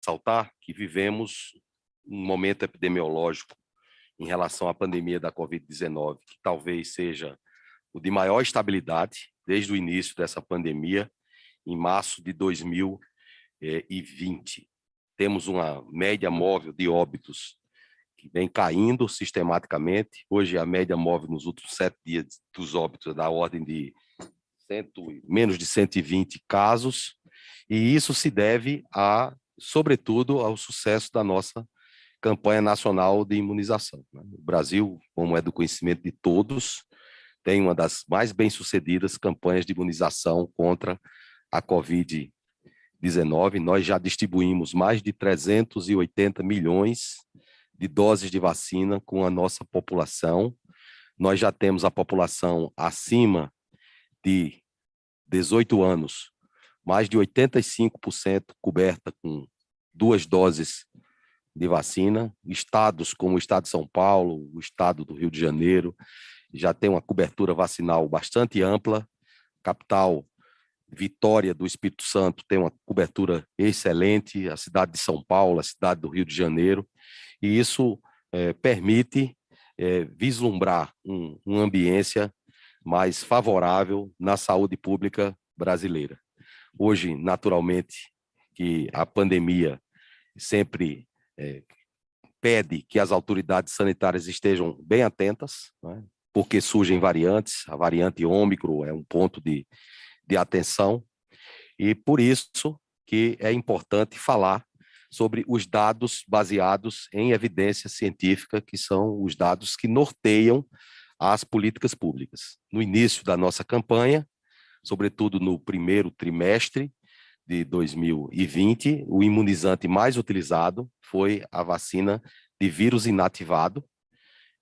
ressaltar que vivemos um momento epidemiológico em relação à pandemia da Covid-19, que talvez seja o de maior estabilidade desde o início dessa pandemia, em março de 2020. Temos uma média móvel de óbitos que vem caindo sistematicamente. Hoje, a média móvel nos últimos 7 dias dos óbitos é da ordem de menos de 120 casos, e isso se deve, sobretudo, ao sucesso da nossa campanha nacional de imunização. O Brasil, como é do conhecimento de todos, tem uma das mais bem-sucedidas campanhas de imunização contra a Covid-19. Nós já distribuímos mais de 380 milhões de doses de vacina com a nossa população. Nós já temos a população acima de 18 anos, mais de 85% coberta com 2 doses de vacina. Estados como o estado de São Paulo, o estado do Rio de Janeiro, já tem uma cobertura vacinal bastante ampla. Capital, Vitória do Espírito Santo, tem uma cobertura excelente, a cidade de São Paulo, a cidade do Rio de Janeiro, e isso permite vislumbrar uma ambiência mais favorável na saúde pública brasileira. Hoje, naturalmente, que a pandemia sempre pede que as autoridades sanitárias estejam bem atentas, né, porque surgem variantes, a variante Ômicron é um ponto de atenção, e por isso que é importante falar sobre os dados baseados em evidência científica, que são os dados que norteiam as políticas públicas. No início da nossa campanha, sobretudo no primeiro trimestre de 2020, o imunizante mais utilizado foi a vacina de vírus inativado.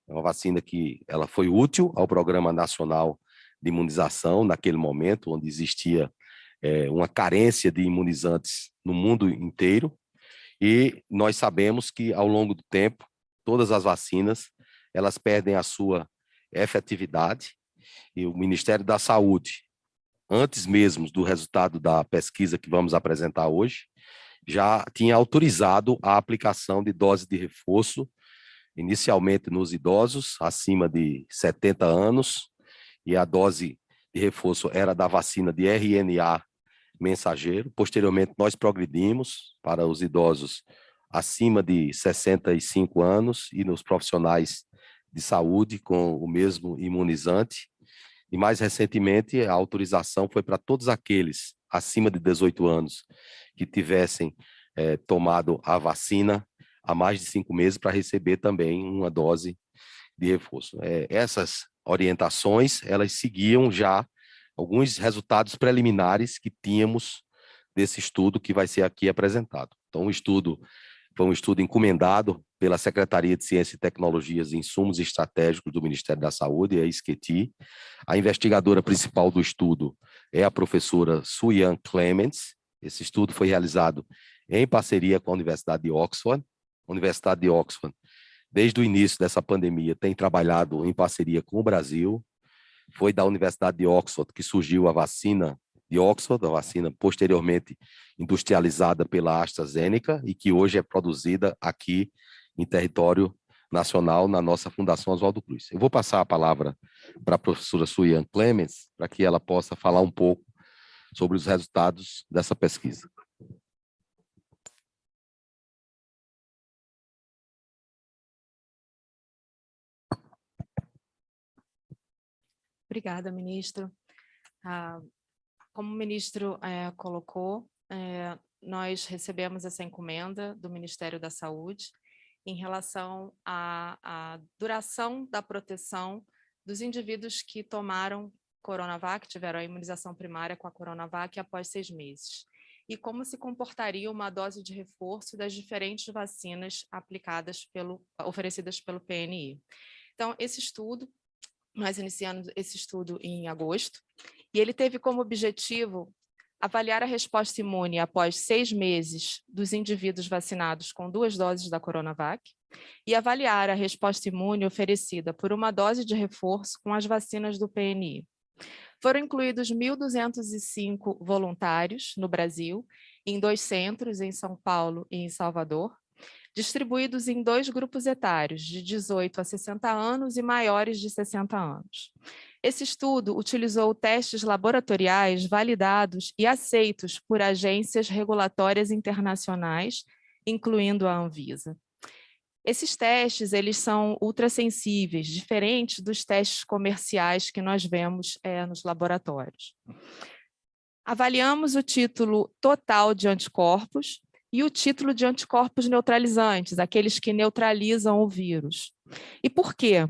É uma vacina que ela foi útil ao Programa Nacional de Imunização naquele momento, onde existia uma carência de imunizantes no mundo inteiro, e nós sabemos que, ao longo do tempo, todas as vacinas elas perdem a sua efetividade, e o Ministério da Saúde, antes mesmo do resultado da pesquisa que vamos apresentar hoje, já tinha autorizado a aplicação de doses de reforço, inicialmente nos idosos acima de 70 anos, e a dose de reforço era da vacina de RNA mensageiro. Posteriormente, nós progredimos para os idosos acima de 65 anos e nos profissionais de saúde com o mesmo imunizante. E mais recentemente, a autorização foi para todos aqueles acima de 18 anos que tivessem tomado a vacina há mais de 5 meses para receber também uma dose de reforço. Essas orientações, elas seguiam já alguns resultados preliminares que tínhamos desse estudo que vai ser aqui apresentado. Então, o estudo foi um estudo encomendado pela Secretaria de Ciência e Tecnologias e Insumos Estratégicos do Ministério da Saúde, a SQT. A investigadora principal do estudo é a professora Suyan Clements. Esse estudo foi realizado em parceria com a Universidade de Oxford. A Universidade de Oxford, desde o início dessa pandemia, tem trabalhado em parceria com o Brasil. Foi da Universidade de Oxford que surgiu a vacina de Oxford, a vacina posteriormente industrializada pela AstraZeneca e que hoje é produzida aqui em território nacional na nossa Fundação Oswaldo Cruz. Eu vou passar a palavra para a professora Suyan Clements para que ela possa falar um pouco sobre os resultados dessa pesquisa. Obrigada, ministro. Como o ministro colocou, nós recebemos essa encomenda do Ministério da Saúde em relação à duração da proteção dos indivíduos que tomaram Coronavac, tiveram a imunização primária com a Coronavac após 6 meses. E como se comportaria uma dose de reforço das diferentes vacinas oferecidas pelo PNI. Então, nós iniciamos esse estudo em agosto, e ele teve como objetivo avaliar a resposta imune após 6 meses dos indivíduos vacinados com 2 doses da Coronavac e avaliar a resposta imune oferecida por uma dose de reforço com as vacinas do PNI. Foram incluídos 1.205 voluntários no Brasil em 2 centros, em São Paulo e em Salvador, distribuídos em 2 grupos etários, de 18 a 60 anos e maiores de 60 anos. Esse estudo utilizou testes laboratoriais validados e aceitos por agências regulatórias internacionais, incluindo a Anvisa. Esses testes, eles são ultrassensíveis, diferentes dos testes comerciais que nós vemos nos laboratórios. Avaliamos o título total de anticorpos e o título de anticorpos neutralizantes, aqueles que neutralizam o vírus. E por quê?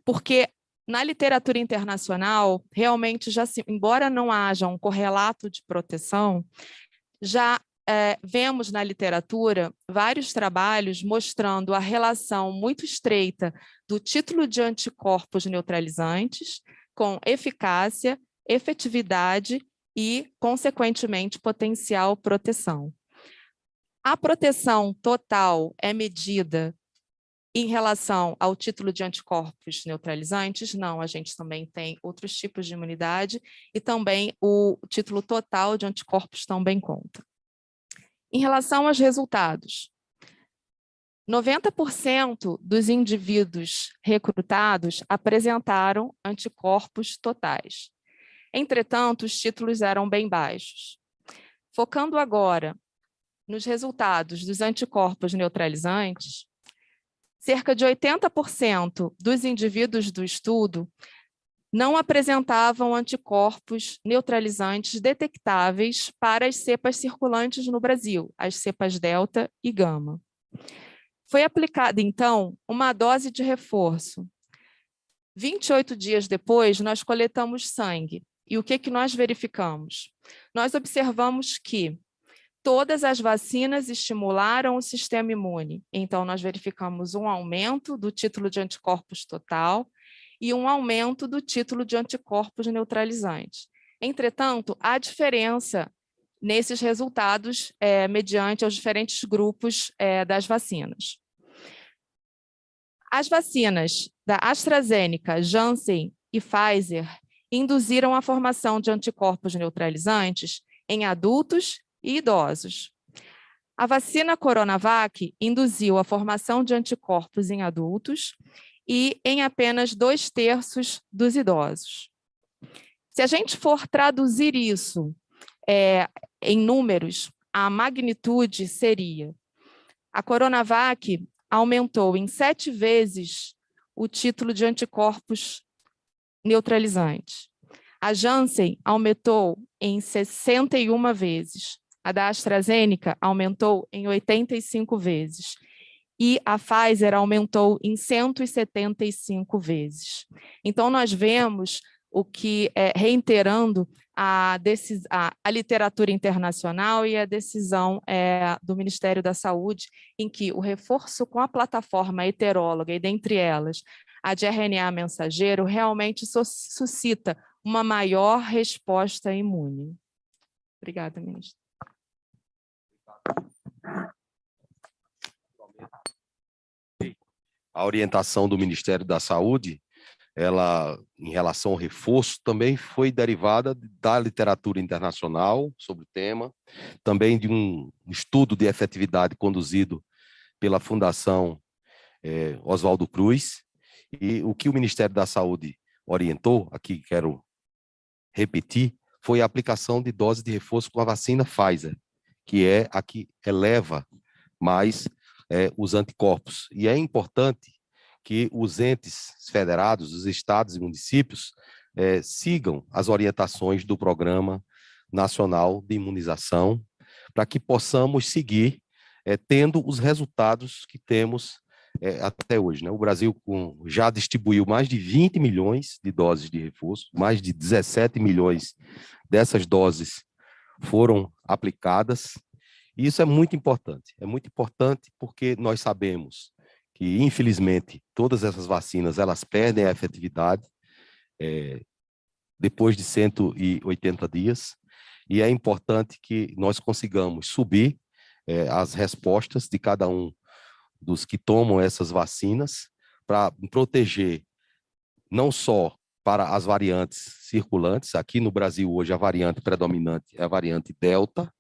Porque na literatura internacional, realmente, embora não haja um correlato de proteção, já vemos na literatura vários trabalhos mostrando a relação muito estreita do título de anticorpos neutralizantes com eficácia, efetividade e, consequentemente, potencial proteção. A proteção total é medida em relação ao título de anticorpos neutralizantes? Não, a gente também tem outros tipos de imunidade e também o título total de anticorpos também conta. Em relação aos resultados, 90% dos indivíduos recrutados apresentaram anticorpos totais. Entretanto, os títulos eram bem baixos. Focando agora nos resultados dos anticorpos neutralizantes, cerca de 80% dos indivíduos do estudo não apresentavam anticorpos neutralizantes detectáveis para as cepas circulantes no Brasil, as cepas Delta e Gama. Foi aplicada, então, uma dose de reforço. 28 dias depois, nós coletamos sangue. E o que nós verificamos? Nós observamos que todas as vacinas estimularam o sistema imune. Então, nós verificamos um aumento do título de anticorpos total e um aumento do título de anticorpos neutralizantes. Entretanto, há diferença nesses resultados mediante os diferentes grupos das vacinas. As vacinas da AstraZeneca, Janssen e Pfizer induziram a formação de anticorpos neutralizantes em adultos e idosos. A vacina Coronavac induziu a formação de anticorpos em adultos e em apenas 2/3 dos idosos. Se a gente for traduzir isso em números, a magnitude seria: a Coronavac aumentou em 7 vezes o título de anticorpos neutralizantes. A Janssen aumentou em 61 vezes. A da AstraZeneca aumentou em 85 vezes. E a Pfizer aumentou em 175 vezes. Então, nós vemos o que, reiterando a literatura internacional e a decisão do Ministério da Saúde, em que o reforço com a plataforma heteróloga, e dentre elas a de RNA mensageiro, realmente suscita uma maior resposta imune. Obrigada, ministro. A orientação do Ministério da Saúde, ela, em relação ao reforço, também foi derivada da literatura internacional sobre o tema, também de um estudo de efetividade conduzido pela Fundação Oswaldo Cruz, e o que o Ministério da Saúde orientou, aqui quero repetir, foi a aplicação de dose de reforço com a vacina Pfizer, que é a que eleva mais os anticorpos. E é importante que os entes federados, os estados e municípios, sigam as orientações do Programa Nacional de Imunização, para que possamos seguir tendo os resultados que temos até hoje, né? O Brasil já distribuiu mais de 20 milhões de doses de reforço, mais de 17 milhões dessas doses foram aplicadas, e isso é muito importante porque nós sabemos que, infelizmente, todas essas vacinas, elas perdem a efetividade depois de 180 dias, e é importante que nós consigamos subir as respostas de cada um dos que tomam essas vacinas, para proteger não só para as variantes circulantes. Aqui no Brasil hoje a variante predominante é a variante Delta,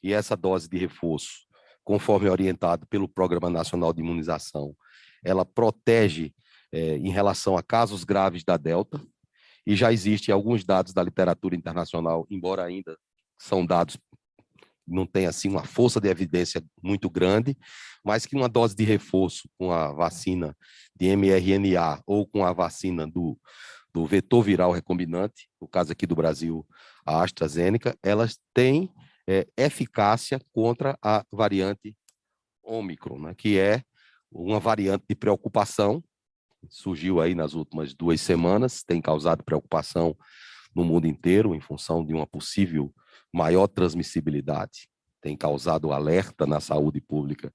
e essa dose de reforço, conforme orientado pelo Programa Nacional de Imunização, ela protege em relação a casos graves da Delta, e já existem alguns dados da literatura internacional, embora ainda são dados, não tem assim uma força de evidência muito grande, mas que uma dose de reforço com a vacina de mRNA ou com a vacina do vetor viral recombinante, no caso aqui do Brasil, a AstraZeneca, elas têm eficácia contra a variante Ômicron, né, que é uma variante de preocupação, surgiu aí nas últimas 2 semanas, tem causado preocupação no mundo inteiro em função de uma possível maior transmissibilidade, tem causado alerta na saúde pública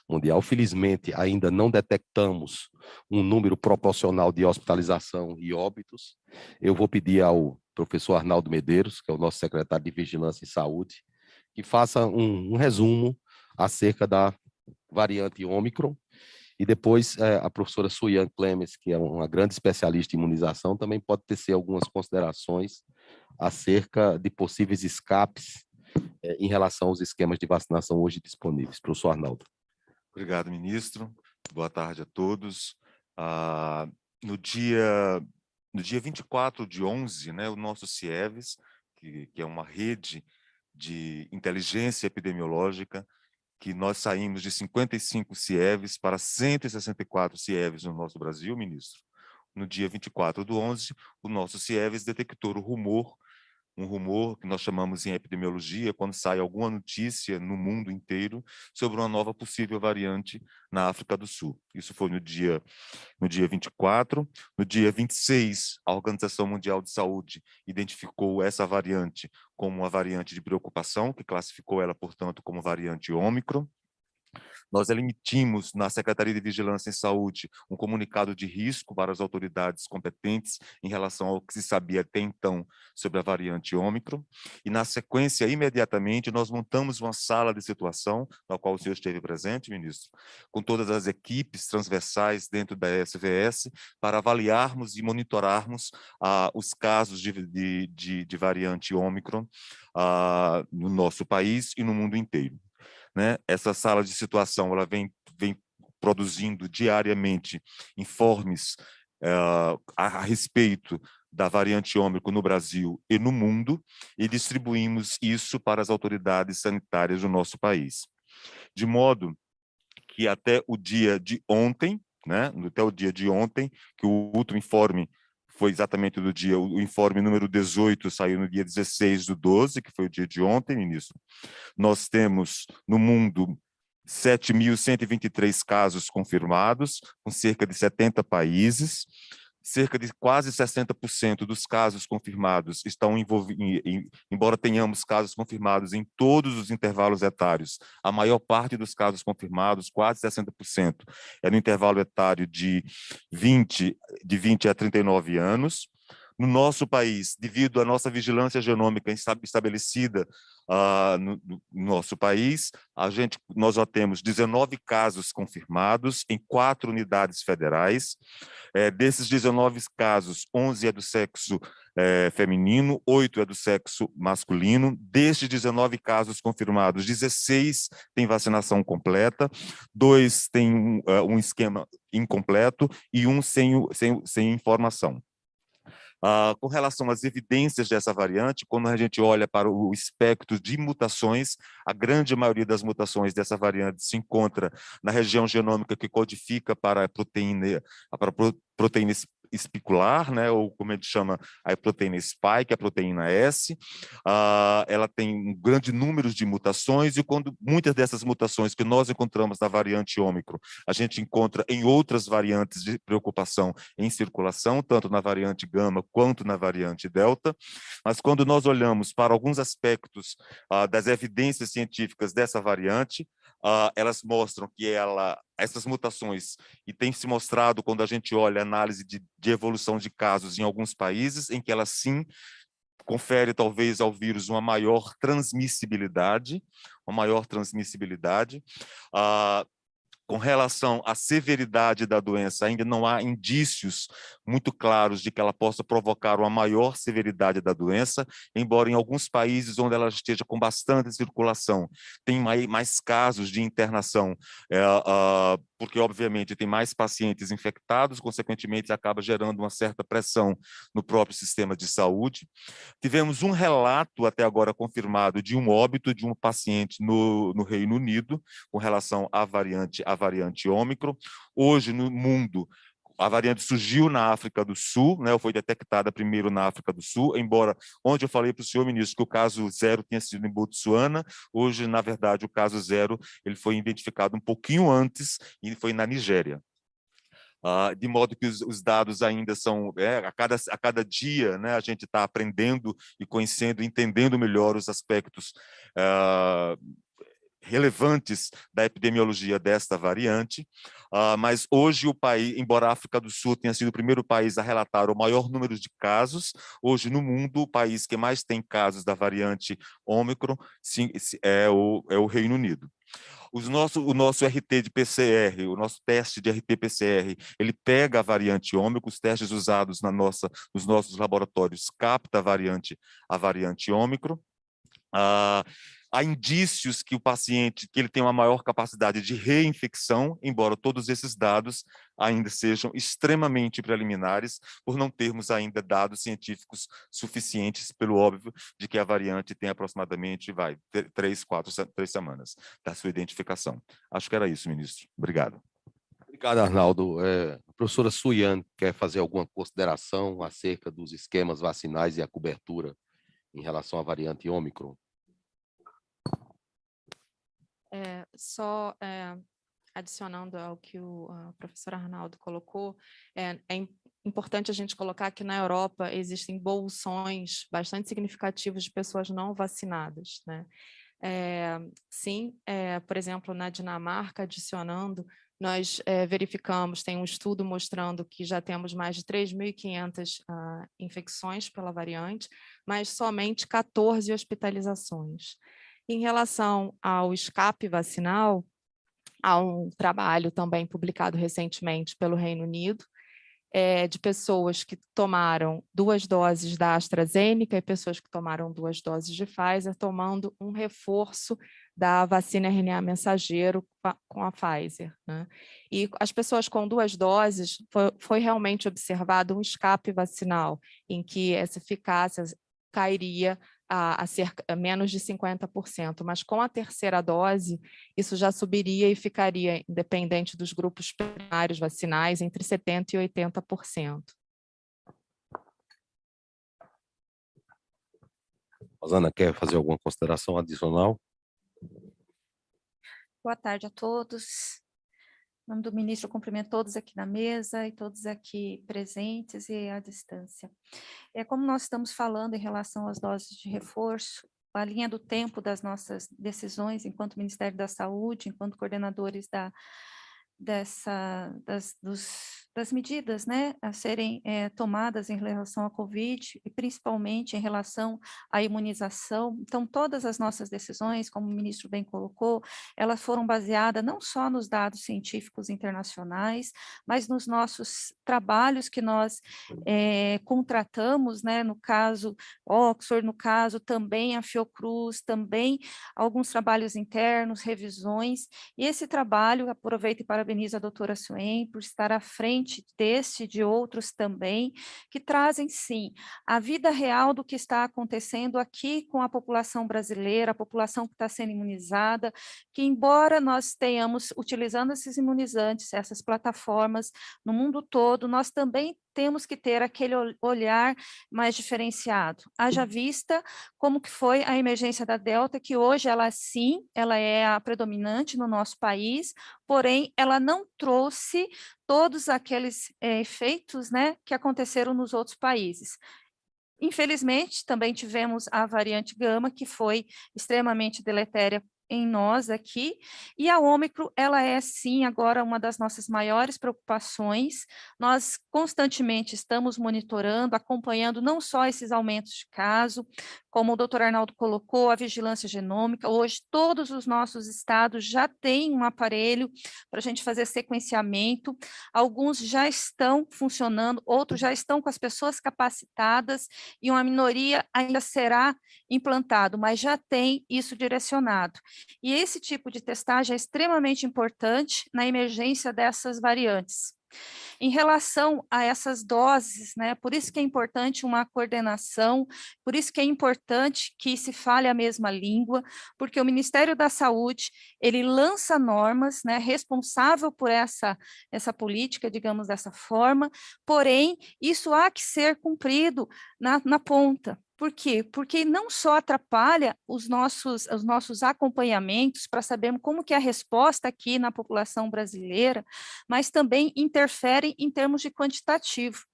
mundial. Felizmente, ainda não detectamos um número proporcional de hospitalização e óbitos. Eu vou pedir ao professor Arnaldo Medeiros, que é o nosso secretário de Vigilância e Saúde, que faça um resumo acerca da variante Ômicron, e depois a professora Suyan Clemens, que é uma grande especialista em imunização, também pode tecer algumas considerações acerca de possíveis escapes em relação aos esquemas de vacinação hoje disponíveis. Professor Arnaldo. Obrigado, ministro. Boa tarde a todos. No dia 24/11, né, o nosso CIEVES, que é uma rede de inteligência epidemiológica, que nós saímos de 55 CIEVES para 164 CIEVES no nosso Brasil, ministro. No dia 24/11, o nosso CIEVES detectou um rumor que nós chamamos em epidemiologia, quando sai alguma notícia no mundo inteiro sobre uma nova possível variante na África do Sul. Isso foi no dia 24. No dia 26, a Organização Mundial de Saúde identificou essa variante como uma variante de preocupação, que classificou ela, portanto, como variante Ômicron. Nós emitimos na Secretaria de Vigilância em Saúde um comunicado de risco para as autoridades competentes em relação ao que se sabia até então sobre a variante Ômicron, e na sequência, imediatamente, nós montamos uma sala de situação, na qual o senhor esteve presente, ministro, com todas as equipes transversais dentro da SVS, para avaliarmos e monitorarmos os casos de variante Ômicron no nosso país e no mundo inteiro. Né? Essa sala de situação ela vem produzindo diariamente informes a respeito da variante Ômicron no Brasil e no mundo, e distribuímos isso para as autoridades sanitárias do nosso país. De modo que até o dia de ontem, né, que o último informe foi exatamente do dia, o informe número 18 saiu no dia 16/12, que foi o dia de ontem, ministro. Nós temos no mundo 7.123 casos confirmados, com cerca de 70 países. Cerca de quase 60% dos casos confirmados estão envolvidos, embora tenhamos casos confirmados em todos os intervalos etários, a maior parte dos casos confirmados, quase 60%, é no intervalo etário de 20 a 39 anos. No nosso país, devido à nossa vigilância genômica estabelecida no nosso país, nós já temos 19 casos confirmados em 4 unidades federais. Desses 19 casos, 11 é do sexo feminino, 8 é do sexo masculino. Destes 19 casos confirmados, 16 têm vacinação completa, 2 têm um esquema incompleto e 1 sem informação. Com relação às evidências dessa variante, quando a gente olha para o espectro de mutações, a grande maioria das mutações dessa variante se encontra na região genômica que codifica para a proteína espicular, né, ou como a gente chama a proteína spike, a proteína S. Ela tem um grande número de mutações, e quando muitas dessas mutações que nós encontramos na variante Ômicron, a gente encontra em outras variantes de preocupação em circulação, tanto na variante Gama quanto na variante Delta. Mas quando nós olhamos para alguns aspectos das evidências científicas dessa variante, elas mostram que essas mutações, e tem se mostrado quando a gente olha a análise de evolução de casos em alguns países, em que ela sim confere talvez ao vírus uma maior transmissibilidade. Com relação à severidade da doença, ainda não há indícios muito claros de que ela possa provocar uma maior severidade da doença, embora em alguns países onde ela esteja com bastante circulação, tem mais casos de internação, porque, obviamente, tem mais pacientes infectados, consequentemente, acaba gerando uma certa pressão no próprio sistema de saúde. Tivemos um relato, até agora confirmado, de um óbito de um paciente no Reino Unido, com relação à variante Ômicron. Hoje, no mundo, a variante surgiu na África do Sul, né, foi detectada primeiro na África do Sul, embora, onde eu falei para o senhor ministro que o caso zero tinha sido em Botsuana, hoje, na verdade, o caso zero ele foi identificado um pouquinho antes e foi na Nigéria. De modo que os dados ainda são, a cada dia, né, a gente está aprendendo e conhecendo, entendendo melhor os aspectos relevantes da epidemiologia desta variante, mas hoje o país, embora a África do Sul tenha sido o primeiro país a relatar o maior número de casos, hoje no mundo o país que mais tem casos da variante Ômicron é o Reino Unido. O nosso RT de PCR, o nosso teste de RT-PCR, ele pega a variante Ômicron, os testes usados nos nossos laboratórios capta a variante Ômicron. Há indícios que o paciente que ele tem uma maior capacidade de reinfecção, embora todos esses dados ainda sejam extremamente preliminares, por não termos ainda dados científicos suficientes, pelo óbvio, de que a variante tem aproximadamente 3 semanas da sua identificação. Acho que era isso, ministro. Obrigado. Obrigado, Arnaldo. A professora Suiane quer fazer alguma consideração acerca dos esquemas vacinais e a cobertura em relação à variante Ômicron? Adicionando ao que o professor Arnaldo colocou, é importante a gente colocar que na Europa existem bolsões bastante significativos de pessoas não vacinadas, né? Sim, por exemplo, na Dinamarca, adicionando, nós verificamos, tem um estudo mostrando que já temos mais de 3.500 infecções pela variante, mas somente 14 hospitalizações. Em relação ao escape vacinal, há um trabalho também publicado recentemente pelo Reino Unido, de pessoas que tomaram 2 doses da AstraZeneca e pessoas que tomaram 2 doses de Pfizer, tomando um reforço da vacina RNA mensageiro com a Pfizer, né? E as pessoas com 2 doses, foi realmente observado um escape vacinal, em que essa eficácia cairia a menos de 50%, mas com a terceira dose, isso já subiria e ficaria, independente dos grupos primários vacinais, entre 70% e 80%. Rosana, quer fazer alguma consideração adicional? Boa tarde a todos. Em nome do ministro, eu cumprimento todos aqui na mesa e todos aqui presentes e à distância. Como nós estamos falando em relação às doses de reforço, a linha do tempo das nossas decisões enquanto Ministério da Saúde, enquanto coordenadores das medidas, né, a serem tomadas em relação à Covid e principalmente em relação à imunização. Então, todas as nossas decisões, como o ministro bem colocou, elas foram baseadas não só nos dados científicos internacionais, mas nos nossos trabalhos que nós contratamos, né, no caso Oxford, no caso também a Fiocruz, também alguns trabalhos internos, revisões, e esse trabalho, aproveito e parabenizo a doutora Suem por estar à frente deste e de outros também, que trazem, sim, a vida real do que está acontecendo aqui com a população brasileira, a população que está sendo imunizada, que embora nós tenhamos, utilizando esses imunizantes, essas plataformas no mundo todo, nós também temos que ter aquele olhar mais diferenciado. Haja vista como que foi a emergência da Delta, que hoje ela sim, ela é a predominante no nosso país, porém ela não trouxe todos aqueles efeitos, né, que aconteceram nos outros países. Infelizmente, também tivemos a variante Gama, que foi extremamente deletéria em nós aqui, e a Ômicron, ela é sim agora uma das nossas maiores preocupações. Nós constantemente estamos monitorando, acompanhando não só esses aumentos de caso, como o doutor Arnaldo colocou, a vigilância genômica. Hoje, todos os nossos estados já têm um aparelho para a gente fazer sequenciamento. Alguns já estão funcionando, outros já estão com as pessoas capacitadas e uma minoria ainda será implantado, mas já tem isso direcionado. E esse tipo de testagem é extremamente importante na emergência dessas variantes. Em relação a essas doses, né, por isso que é importante uma coordenação, por isso que é importante que se fale a mesma língua, porque o Ministério da Saúde, ele lança normas, né, responsável por essa política, digamos dessa forma, porém, isso há que ser cumprido na ponta. Por quê? Porque não só atrapalha os nossos acompanhamentos para sabermos como que é a resposta aqui na população brasileira, mas também interfere em termos de quantitativo.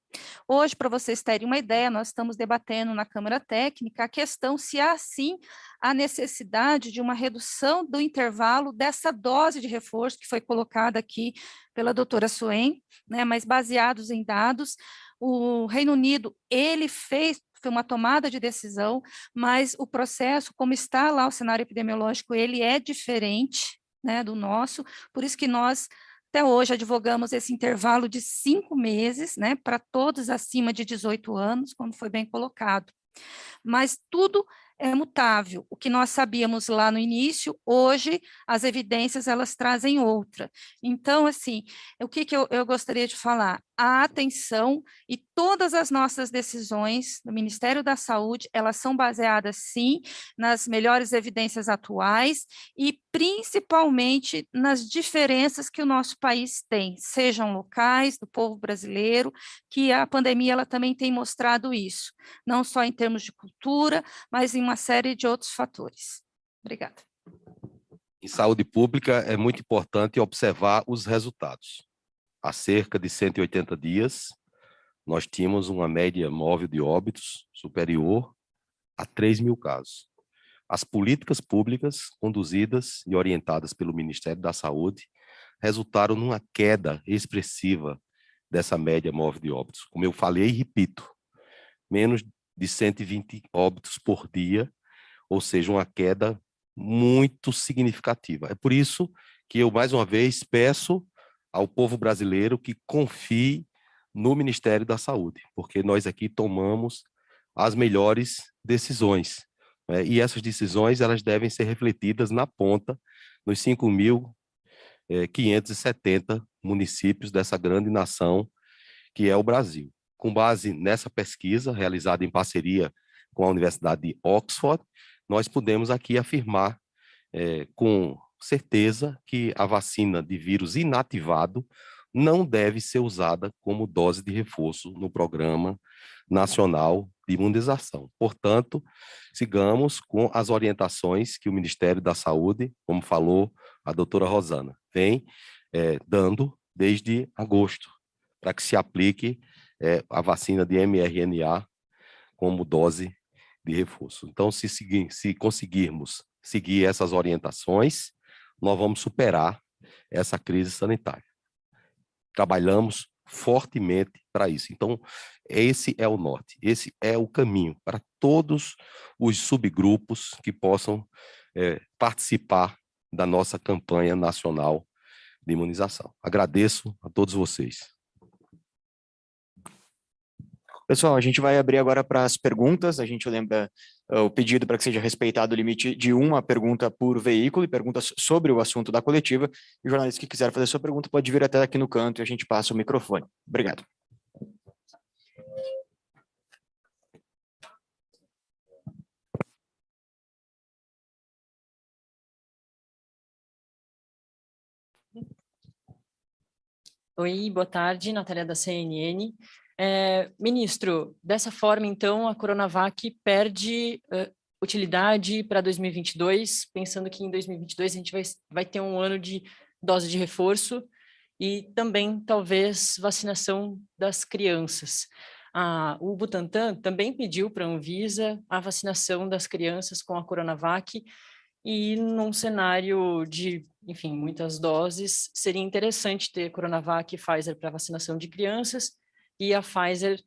Hoje, para vocês terem uma ideia, nós estamos debatendo na Câmara Técnica a questão se há, sim, a necessidade de uma redução do intervalo dessa dose de reforço que foi colocada aqui pela doutora Suém, né, mas baseados em dados. O Reino Unido, ele foi uma tomada de decisão, mas o processo, como está lá o cenário epidemiológico, ele é diferente, né, do nosso, por isso que nós, até hoje, advogamos esse intervalo de 5 meses, né, para todos acima de 18 anos, como foi bem colocado. Mas tudo é mutável. O que nós sabíamos lá no início, hoje as evidências elas trazem outra. Então, assim, o que eu gostaria de falar? A atenção e todas as nossas decisões do Ministério da Saúde, elas são baseadas, sim, nas melhores evidências atuais e principalmente nas diferenças que o nosso país tem, sejam locais, do povo brasileiro, que a pandemia ela também tem mostrado isso, não só em termos de cultura, mas em uma série de outros fatores. Obrigada. Em saúde pública, é muito importante observar os resultados. Há cerca de 180 dias, nós tínhamos uma média móvel de óbitos superior a 3.000 casos. As políticas públicas conduzidas e orientadas pelo Ministério da Saúde resultaram numa queda expressiva dessa média móvel de óbitos. Como eu falei e repito, menos de 120 óbitos por dia, ou seja, uma queda muito significativa. É por isso que eu, mais uma vez, peço ao povo brasileiro que confie no Ministério da Saúde, porque nós aqui tomamos as melhores decisões, né? E essas decisões elas devem ser refletidas na ponta, nos 5.570 municípios dessa grande nação que é o Brasil. Com base nessa pesquisa, realizada em parceria com a Universidade de Oxford, nós podemos aqui afirmar com certeza que a vacina de vírus inativado não deve ser usada como dose de reforço no Programa Nacional de Imunização. Portanto, sigamos com as orientações que o Ministério da Saúde, como falou a doutora Rosana, vem dando desde agosto, para que se aplique a vacina de mRNA como dose de reforço. Então, se conseguirmos seguir essas orientações, nós vamos superar essa crise sanitária. Trabalhamos fortemente para isso. Então, esse é o norte, esse é o caminho para todos os subgrupos que possam participar da nossa campanha nacional de imunização. Agradeço a todos vocês. Pessoal, a gente vai abrir agora para as perguntas. A gente lembra o pedido para que seja respeitado o limite de uma pergunta por veículo e perguntas sobre o assunto da coletiva. E o jornalista que quiser fazer sua pergunta pode vir até aqui no canto e a gente passa o microfone. Obrigado. Oi, boa tarde, Natália da CNN. Ministro, dessa forma, então, a Coronavac perde utilidade para 2022, pensando que em 2022 a gente vai ter um ano de dose de reforço e também, talvez, vacinação das crianças. O Butantan também pediu para a Anvisa a vacinação das crianças com a Coronavac e num cenário de, enfim, muitas doses, seria interessante ter Coronavac e Pfizer para vacinação de crianças e a Pfizer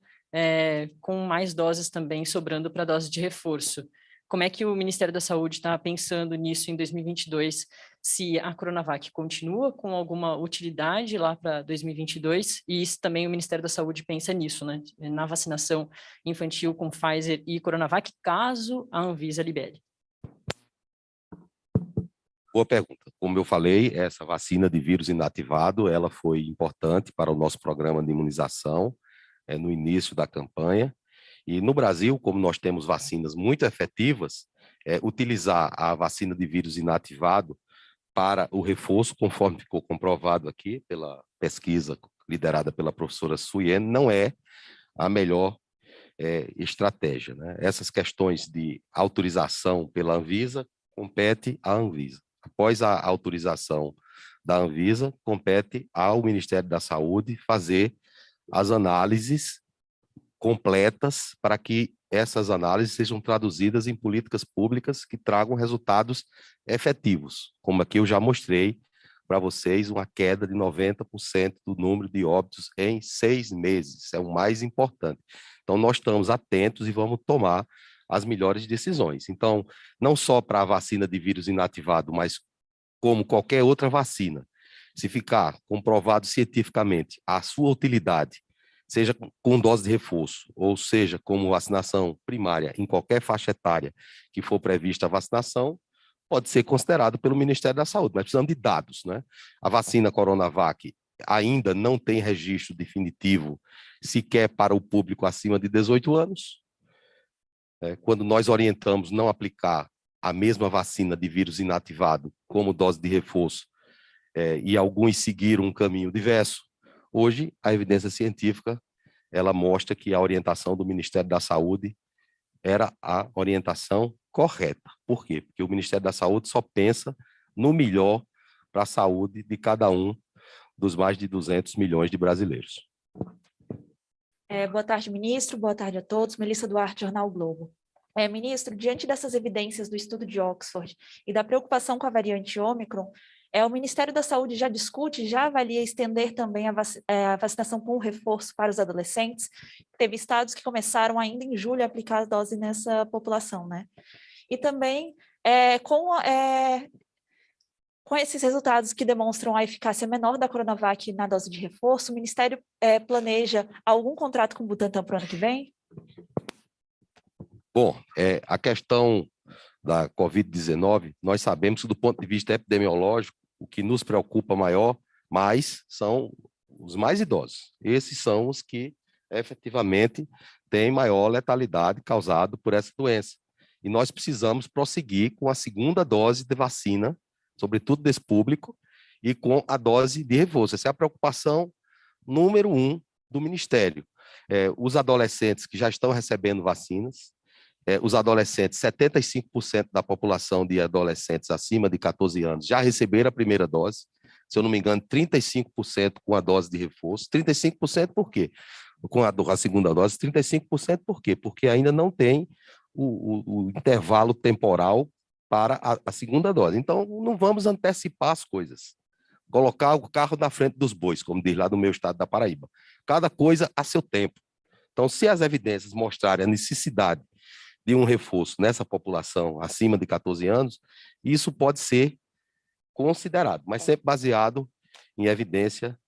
com mais doses também sobrando para dose de reforço. como é que o Ministério da Saúde está pensando nisso em 2022? Se a Coronavac continua com alguma utilidade lá para 2022 e se também o Ministério da Saúde pensa nisso, né? Na vacinação infantil com Pfizer e Coronavac, caso a Anvisa libere. Boa pergunta. Como eu falei, essa vacina de vírus inativado, ela foi importante para o nosso programa de imunização no início da campanha. E no Brasil, como nós temos vacinas muito efetivas, utilizar a vacina de vírus inativado para o reforço, conforme ficou comprovado aqui pela pesquisa liderada pela professora Suiene, não é a melhor estratégia, né? Essas questões de autorização pela Anvisa compete à Anvisa. Após a autorização da Anvisa, compete ao Ministério da Saúde fazer as análises completas para que essas análises sejam traduzidas em políticas públicas que tragam resultados efetivos, como aqui eu já mostrei para vocês, uma queda de 90% do número de óbitos em 6 meses, é o mais importante. Então, nós estamos atentos e vamos tomar as melhores decisões. Então, não só para a vacina de vírus inativado, mas como qualquer outra vacina, se ficar comprovado cientificamente a sua utilidade, seja com dose de reforço, ou seja, como vacinação primária em qualquer faixa etária que for prevista a vacinação, pode ser considerado pelo Ministério da Saúde, mas precisamos de dados, né? A vacina Coronavac ainda não tem registro definitivo sequer para o público acima de 18 anos. Quando nós orientamos não aplicar a mesma vacina de vírus inativado como dose de reforço, e alguns seguiram um caminho diverso, hoje a evidência científica ela mostra que a orientação do Ministério da Saúde era a orientação correta. Por quê? Porque o Ministério da Saúde só pensa no melhor para a saúde de cada um dos mais de 200 milhões de brasileiros. Boa tarde, ministro. Boa tarde a todos. Melissa Duarte, Jornal o Globo. Ministro, diante dessas evidências do estudo de Oxford e da preocupação com a variante Ômicron, o Ministério da Saúde já discute, já avalia estender também a vacinação com reforço para os adolescentes. Teve estados que começaram ainda em julho a aplicar a dose nessa população, né? E também, com esses resultados que demonstram a eficácia menor da Coronavac na dose de reforço, o Ministério planeja algum contrato com o Butantan para o ano que vem? Bom, a questão da Covid-19, nós sabemos que do ponto de vista epidemiológico, o que nos preocupa mais são os mais idosos. Esses são os que efetivamente têm maior letalidade causada por essa doença. E nós precisamos prosseguir com a segunda dose de vacina, sobretudo desse público, e com a dose de reforço. Essa é a preocupação número 1 do Ministério. Os adolescentes que já estão recebendo vacinas, os adolescentes, 75% da população de adolescentes acima de 14 anos já receberam a primeira dose, se eu não me engano, 35% com a dose de reforço. 35% por quê? Com a segunda dose, 35% por quê? Porque ainda não tem o intervalo temporal para a segunda dose. Então, não vamos antecipar as coisas. Colocar o carro na frente dos bois, como diz lá no meu estado da Paraíba. Cada coisa a seu tempo. Então, se as evidências mostrarem a necessidade de um reforço nessa população acima de 14 anos, isso pode ser considerado, mas sempre baseado em evidência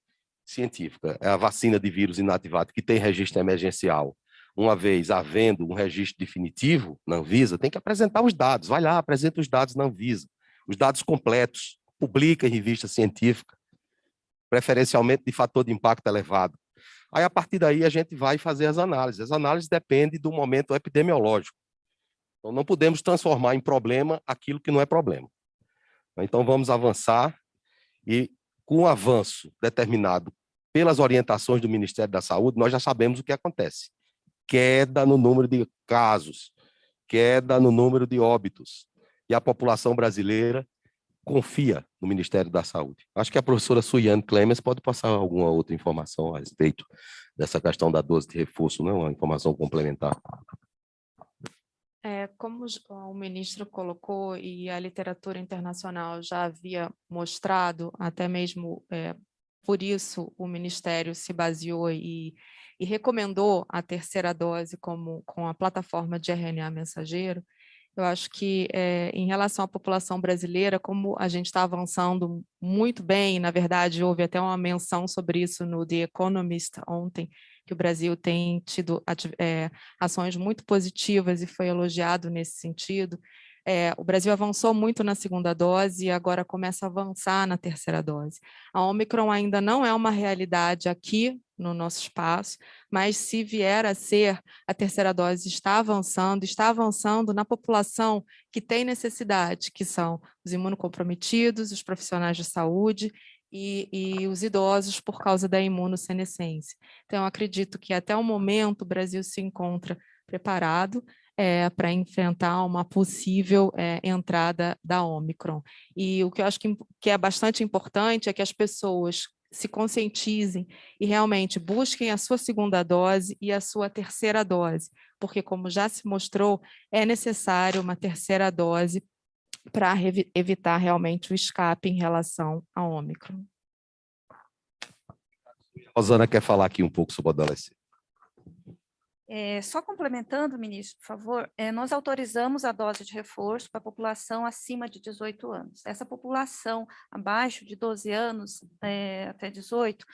científica. A vacina de vírus inativado, que tem registro emergencial, uma vez havendo um registro definitivo na Anvisa, tem que apresentar os dados. Vai lá, apresenta os dados na Anvisa, os dados completos, publica em revista científica, preferencialmente de fator de impacto elevado. Aí, a partir daí, a gente vai fazer as análises. As análises dependem do momento epidemiológico. Então, não podemos transformar em problema aquilo que não é problema. Então, vamos avançar e, com o avanço determinado pelas orientações do Ministério da Saúde, nós já sabemos o que acontece. Queda no número de casos, queda no número de óbitos. E a população brasileira confia no Ministério da Saúde. Acho que a professora Suiane Clemens pode passar alguma outra informação a respeito dessa questão da dose de reforço, não? Uma informação complementar. Como o ministro colocou e a literatura internacional já havia mostrado, até mesmo por isso o Ministério se baseou e recomendou a terceira dose com a plataforma de RNA mensageiro, Eu acho que, em relação à população brasileira, como a gente está avançando muito bem, na verdade, houve até uma menção sobre isso no The Economist ontem, que o Brasil tem tido ações muito positivas e foi elogiado nesse sentido. O Brasil avançou muito na segunda dose e agora começa a avançar na terceira dose. A Omicron ainda não é uma realidade aqui no nosso espaço, mas se vier a ser, a terceira dose está avançando na população que tem necessidade, que são os imunocomprometidos, os profissionais de saúde e os idosos por causa da imunossenescência. Então, eu acredito que até o momento o Brasil se encontra preparado para enfrentar uma possível entrada da Omicron. E o que eu acho que é bastante importante é que as pessoas se conscientizem e realmente busquem a sua segunda dose e a sua terceira dose, porque, como já se mostrou, é necessário uma terceira dose para evitar realmente o escape em relação à Ômicron. Rosana quer falar aqui um pouco sobre a adolescência. Só complementando, ministro, por favor, nós autorizamos a dose de reforço para a população acima de 18 anos. Essa população abaixo de 12 anos até 18,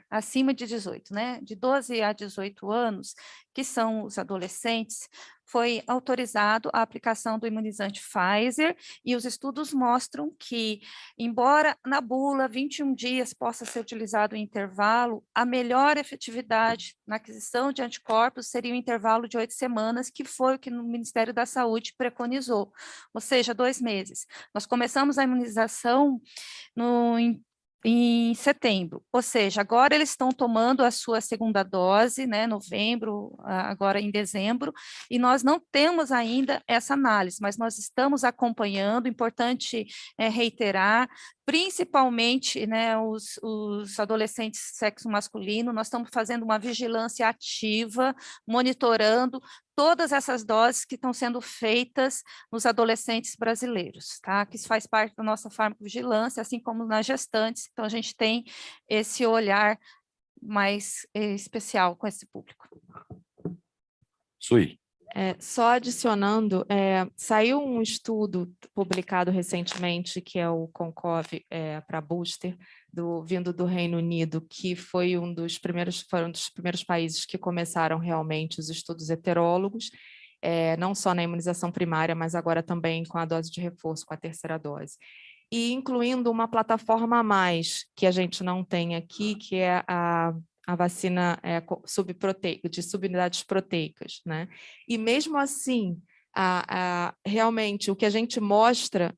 acima de 18, né? De 12 a 18 anos, que são os adolescentes, foi autorizado a aplicação do imunizante Pfizer, e os estudos mostram que, embora na bula 21 dias possa ser utilizado o intervalo, a melhor efetividade na aquisição de anticorpos seria o intervalo de 8 semanas, que foi o que o Ministério da Saúde preconizou, ou seja, 2 meses. Nós começamos a imunização em setembro, ou seja, agora eles estão tomando a sua segunda dose, né, novembro, agora em dezembro, e nós não temos ainda essa análise, mas nós estamos acompanhando, importante reiterar, principalmente, né, os adolescentes sexo masculino, nós estamos fazendo uma vigilância ativa, monitorando todas essas doses que estão sendo feitas nos adolescentes brasileiros, tá? Que isso faz parte da nossa farmacovigilância, assim como nas gestantes, então a gente tem esse olhar mais especial com esse público. Sui. Só adicionando, saiu um estudo publicado recentemente, que é o Concov para booster, vindo do Reino Unido, que foi foram um dos primeiros países que começaram realmente os estudos heterólogos, não só na imunização primária, mas agora também com a dose de reforço, com a terceira dose. E incluindo uma plataforma a mais, que a gente não tem aqui, que é a vacina de subunidades proteicas, né? E mesmo assim, realmente o que a gente mostra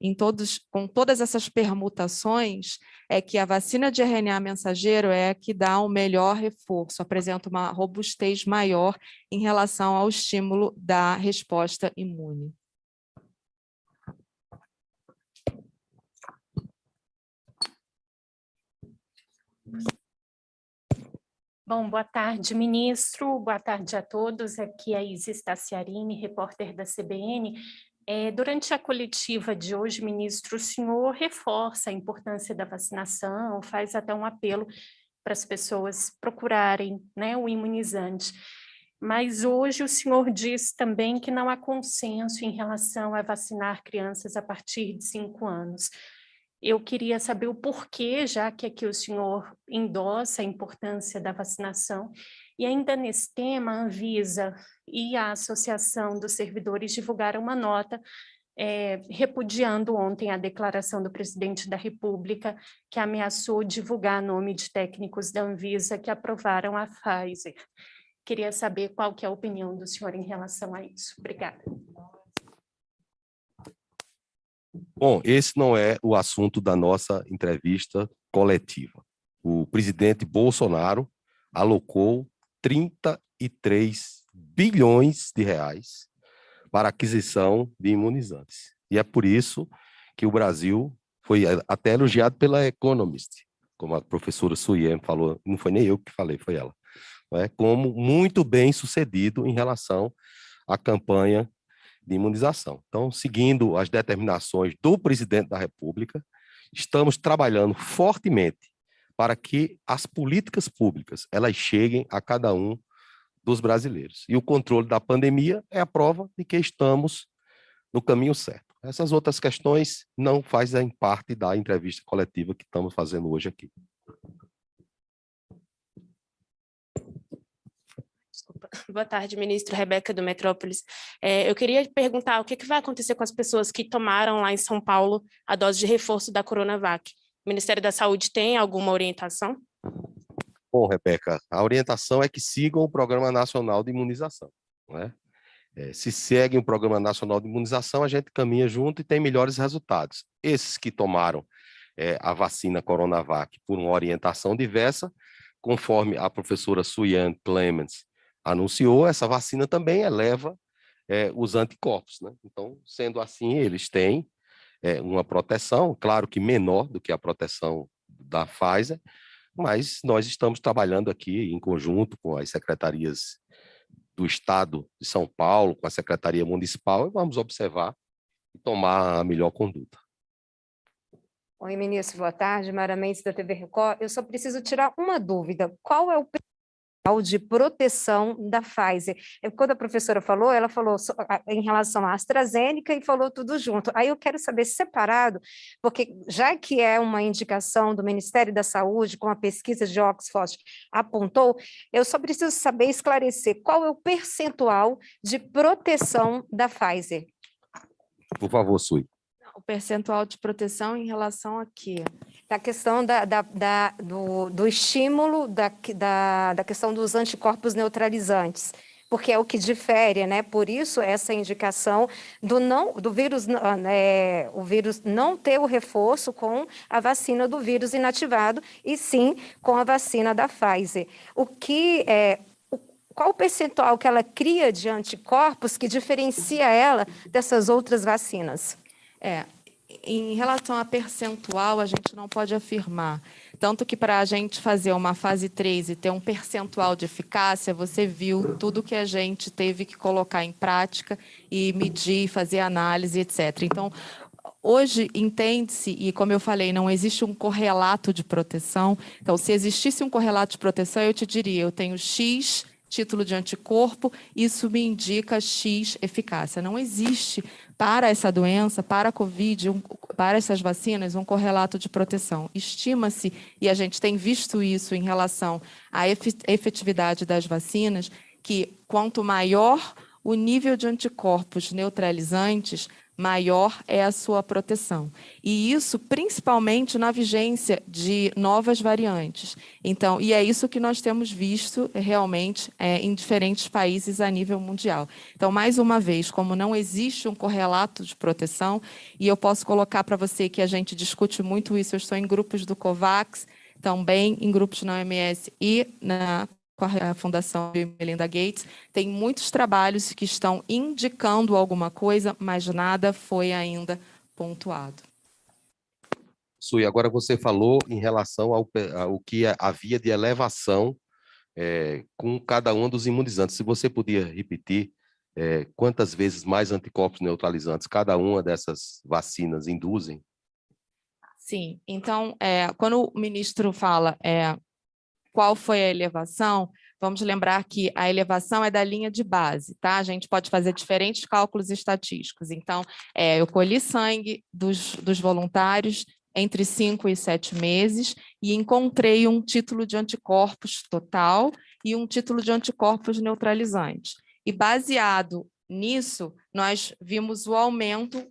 com todas essas permutações é que a vacina de RNA mensageiro é a que dá um melhor reforço, apresenta uma robustez maior em relação ao estímulo da resposta imune. Bom, boa tarde, ministro. Boa tarde a todos. Aqui é a Isis Tassiarini, repórter da CBN. Durante a coletiva de hoje, ministro, o senhor reforça a importância da vacinação, faz até um apelo para as pessoas procurarem, né, o imunizante. Mas hoje o senhor diz também que não há consenso em relação a vacinar crianças a partir de 5 anos. Eu queria saber o porquê, já que aqui o senhor endossa a importância da vacinação. E ainda nesse tema, a Anvisa e a Associação dos Servidores divulgaram uma nota repudiando ontem a declaração do presidente da República, que ameaçou divulgar nome de técnicos da Anvisa que aprovaram a Pfizer. Queria saber qual que é a opinião do senhor em relação a isso. Obrigada. Bom, esse não é o assunto da nossa entrevista coletiva. O presidente Bolsonaro alocou 33 bilhões de reais para aquisição de imunizantes. E é por isso que o Brasil foi até elogiado pela Economist, como a professora Suyen falou, não foi nem eu que falei, foi ela, como muito bem sucedido em relação à campanha de imunização. Então, seguindo as determinações do presidente da República, estamos trabalhando fortemente para que as políticas públicas elas cheguem a cada um dos brasileiros. E o controle da pandemia é a prova de que estamos no caminho certo. Essas outras questões não fazem parte da entrevista coletiva que estamos fazendo hoje aqui. Desculpa. Boa tarde, ministro. Rebeca, do Metrópolis. Eu queria perguntar o que vai acontecer com as pessoas que tomaram lá em São Paulo a dose de reforço da Coronavac. O Ministério da Saúde tem alguma orientação? Bom, Rebeca, a orientação é que sigam o Programa Nacional de Imunização, né? Se seguem o Programa Nacional de Imunização, a gente caminha junto e tem melhores resultados. Esses que tomaram a vacina Coronavac por uma orientação diversa, conforme a professora Suyan Clemens anunciou, essa vacina também eleva os anticorpos, né? Então, sendo assim, eles têm uma proteção, claro que menor do que a proteção da Pfizer, mas nós estamos trabalhando aqui em conjunto com as secretarias do Estado de São Paulo, com a Secretaria Municipal, e vamos observar e tomar a melhor conduta. Oi, ministro, boa tarde. Mara Mendes, da TV Record. Eu só preciso tirar uma dúvida. Qual é o percentual de proteção da Pfizer? Quando a professora falou, ela falou em relação à AstraZeneca e falou tudo junto. Aí eu quero saber separado, porque já que é uma indicação do Ministério da Saúde, como a pesquisa de Oxford apontou, eu só preciso saber esclarecer qual é o percentual de proteção da Pfizer. Por favor, Sui. O percentual de proteção em relação a quê? Da questão do estímulo, da questão dos anticorpos neutralizantes, porque é o que difere, né? Por isso, essa indicação do vírus, o vírus não ter o reforço com a vacina do vírus inativado, e sim com a vacina da Pfizer. Qual o percentual que ela cria de anticorpos que diferencia ela dessas outras vacinas? Em relação a percentual, a gente não pode afirmar. Tanto que para a gente fazer uma fase 3 e ter um percentual de eficácia, você viu tudo que a gente teve que colocar em prática e medir, fazer análise, etc. Então, hoje entende-se, e como eu falei, não existe um correlato de proteção. Então, se existisse um correlato de proteção, eu te diria, eu tenho X título de anticorpo, isso me indica X eficácia. Não existe para essa doença, para a Covid, para essas vacinas, um correlato de proteção. Estima-se, e a gente tem visto isso em relação à efetividade das vacinas, que quanto maior o nível de anticorpos neutralizantes, maior é a sua proteção. E isso principalmente na vigência de novas variantes. Então, e é isso que nós temos visto realmente em diferentes países a nível mundial. Então, mais uma vez, como não existe um correlato de proteção, e eu posso colocar para você que a gente discute muito isso, eu estou em grupos do COVAX, também em grupos na OMS e com a Fundação Bill e Melinda Gates, tem muitos trabalhos que estão indicando alguma coisa, mas nada foi ainda pontuado. Sui, agora você falou em relação ao que havia de elevação com cada um dos imunizantes. Se você podia repetir quantas vezes mais anticorpos neutralizantes cada uma dessas vacinas induzem? Sim, então, quando o ministro fala qual foi a elevação, vamos lembrar que a elevação é da linha de base, tá? A gente pode fazer diferentes cálculos estatísticos. Então, eu colhi sangue dos voluntários entre 5 e 7 meses e encontrei um título de anticorpos total e um título de anticorpos neutralizantes. E baseado nisso, nós vimos o aumento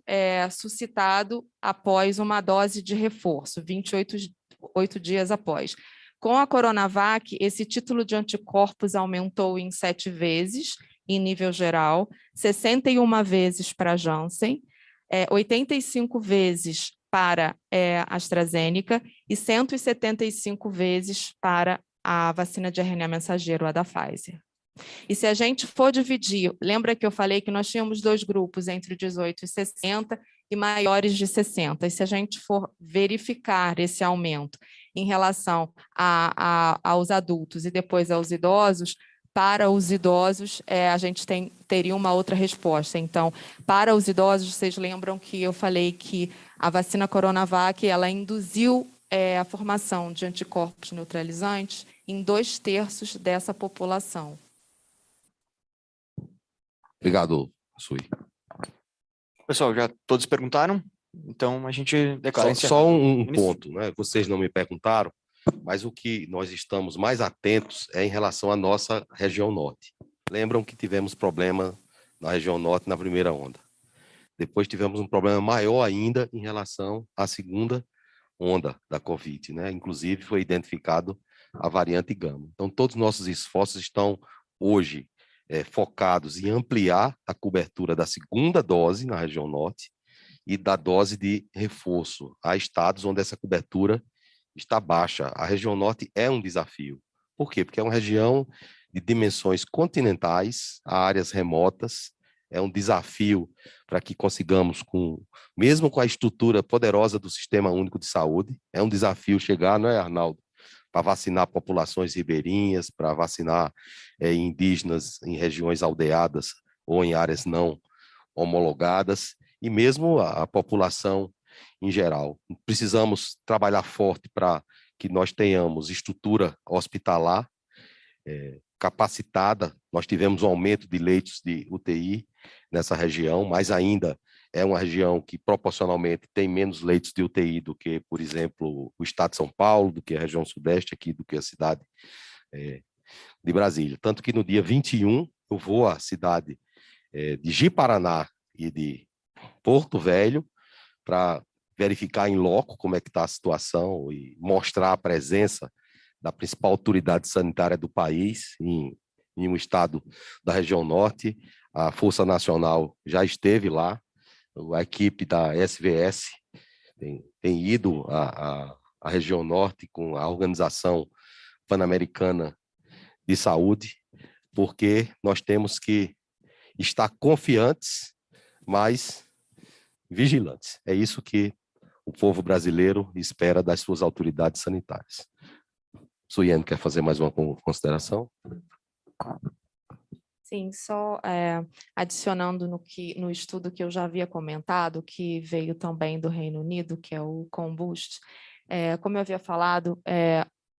suscitado após uma dose de reforço, 28 dias após. Com a Coronavac, esse título de anticorpos aumentou em 7 vezes, em nível geral, 61 vezes para a Janssen, 85 vezes para a AstraZeneca e 175 vezes para a vacina de RNA mensageiro, a da Pfizer. E se a gente for dividir, lembra que eu falei que nós tínhamos 2 grupos entre 18 e 60 e maiores de 60, e se a gente for verificar esse aumento em relação aos adultos e depois aos idosos, para os idosos, a gente teria uma outra resposta. Então, para os idosos, vocês lembram que eu falei que a vacina Coronavac, ela induziu a formação de anticorpos neutralizantes em 2/3 dessa população. Obrigado, Sui. Pessoal, já todos perguntaram? Então, a gente declara encerrado. Só um Ministro. ponto, né? Vocês não me perguntaram, mas o que nós estamos mais atentos é em relação à nossa região norte. Lembram que tivemos problema na região norte na primeira onda. Depois tivemos um problema maior ainda em relação à segunda onda da Covid, né? Inclusive foi identificado a variante Gama. Então, todos os nossos esforços estão hoje focados em ampliar a cobertura da segunda dose na região norte e da dose de reforço a estados onde essa cobertura está baixa. A região norte é um desafio. Por quê? Porque é uma região de dimensões continentais, áreas remotas, é um desafio para que consigamos, mesmo com a estrutura poderosa do Sistema Único de Saúde, é um desafio chegar, não é, Arnaldo? Para vacinar populações ribeirinhas, para vacinar indígenas em regiões aldeadas ou em áreas não homologadas, e mesmo a população em geral. Precisamos trabalhar forte para que nós tenhamos estrutura hospitalar capacitada. Nós tivemos um aumento de leitos de UTI nessa região, mas ainda é uma região que proporcionalmente tem menos leitos de UTI do que, por exemplo, o estado de São Paulo, do que a região sudeste aqui, do que a cidade de Brasília. Tanto que no dia 21 eu vou à cidade de Ji-Paraná e de Porto Velho para verificar em loco como é que está a situação e mostrar a presença da principal autoridade sanitária do país em um estado da região norte. A Força Nacional já esteve lá, a equipe da SVS tem ido à região norte com a Organização Pan-Americana de Saúde, porque nós temos que estar confiantes, mas vigilantes. É isso que o povo brasileiro espera das suas autoridades sanitárias. Suiane, quer fazer mais uma consideração? Sim, só adicionando no estudo que eu já havia comentado, que veio também do Reino Unido, que é o Combust, como eu havia falado,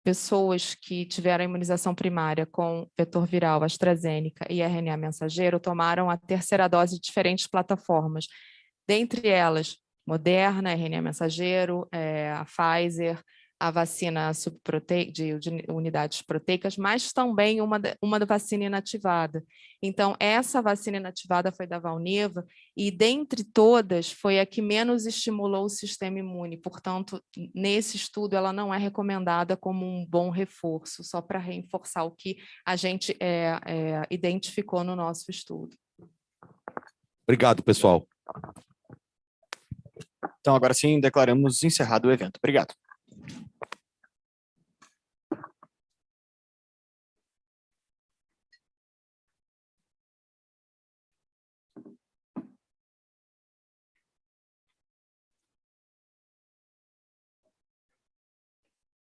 pessoas que tiveram a imunização primária com vetor viral, AstraZeneca e RNA mensageiro tomaram a terceira dose de diferentes plataformas, dentre elas Moderna, RNA mensageiro, a Pfizer, a vacina de unidades proteicas, mas também uma da vacina inativada. Então, essa vacina inativada foi da Valneva e, dentre todas, foi a que menos estimulou o sistema imune. Portanto, nesse estudo, ela não é recomendada como um bom reforço, só para reforçar o que a gente identificou no nosso estudo. Obrigado, pessoal. Então, agora sim, declaramos encerrado o evento. Obrigado.